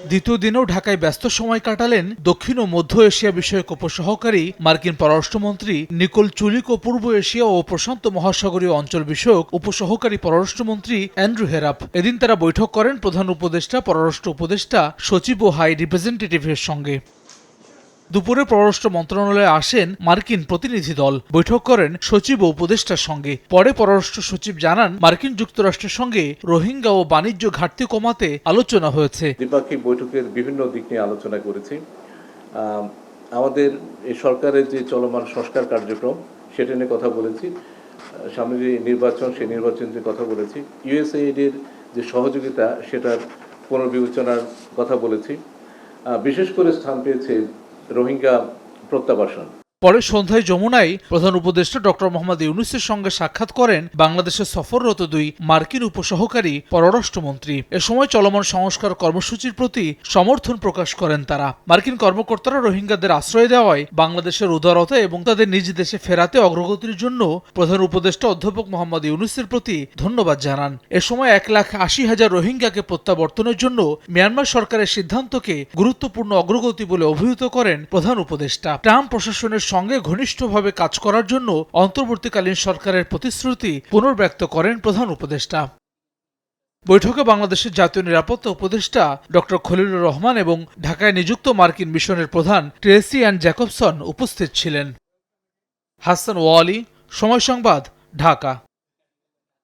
দ্বিতীয় দিনেও ঢাকায় ব্যস্ত সময় কাটালেন দক্ষিণ ও মধ্য এশিয়া বিষয়ক উপসহকারী মার্কিন পররাষ্ট্রমন্ত্রী নিকোল চুলিক ও পূর্ব এশিয়া ও প্রশান্ত মহাসাগরীয় অঞ্চল বিষয়ক উপসহকারী পররাষ্ট্রমন্ত্রী অ্যান্ড্রু হেরাপ। এদিন তারা বৈঠক করেন প্রধান উপদেষ্টা, পররাষ্ট্র উপদেষ্টা, সচিব ও হাই রিপ্রেজেন্টেটিভের সঙ্গে। দুপুরে পররাষ্ট্র মন্ত্রণালয়ে আসেন মার্কিন প্রতিনিধি দল, বৈঠক করেন সচিব ও উপদেষ্টার সঙ্গে। পরে পররাষ্ট্র সচিব জানান, মার্কিন যুক্তরাষ্ট্রের সঙ্গে রোহিঙ্গা ও বাণিজ্য ঘাটতি কমাতে আলোচনা হয়েছে। দ্বিপাক্ষিক বৈঠকের বিভিন্ন দিক নিয়ে আলোচনা করেছি। আমাদের এই সরকারের যে চলমান সংস্কার কার্যক্রম সেটা নিয়ে কথা বলেছি। সামনে যে নির্বাচন, সেই নির্বাচন নিয়ে কথা বলেছি। ইউএসএইডের যে সহযোগিতা সেটার পুনর্বিবেচনার কথা বলেছি। বিশেষ করে স্থান পেয়েছে রোহিঙ্গা প্রত্যাবাসন। পরে সন্ধ্যায় যমুনায় প্রধান উপদেষ্টা ডক্টর মোহাম্মদ ইউনূসের সঙ্গে সাক্ষাৎ করেন বাংলাদেশে সফররত দুই মার্কিন উপসহকারী পররাষ্ট্রমন্ত্রী। এ সময় চলমান সংস্কার কর্মসূচির প্রতি সমর্থন প্রকাশ করেন তারা। মার্কিন কর্মকর্তারা রোহিঙ্গাদের আশ্রয় দেওয়ায় বাংলাদেশের উদারতা এবং তাদের নিজ দেশে ফেরাতে অগ্রগতির জন্য প্রধান উপদেষ্টা অধ্যাপক মোহাম্মদ ইউনূসের প্রতি ধন্যবাদ জানান। এ সময় 1,80,000 রোহিঙ্গাকে প্রত্যাবর্তনের জন্য মিয়ানমার সরকারের সিদ্ধান্তকে গুরুত্বপূর্ণ অগ্রগতি বলে অভিহিত করেন প্রধান উপদেষ্টা। ট্রাম্প প্রশাসনের সঙ্গে ঘনিষ্ঠভাবে কাজ করার জন্য অন্তর্বর্তীকালীন সরকারের প্রতিশ্রুতি পুনর্ব্যক্ত করেন প্রধান উপদেষ্টা। বৈঠকে বাংলাদেশের জাতীয় নিরাপত্তা উপদেষ্টা ডক্টর খলিলুর রহমান এবং ঢাকায় নিযুক্ত মার্কিন মিশনের প্রধান ট্রেসি অ্যান জ্যাকবসন উপস্থিত ছিলেন। হাসান ওয়ালি, সময় সংবাদ, ঢাকা।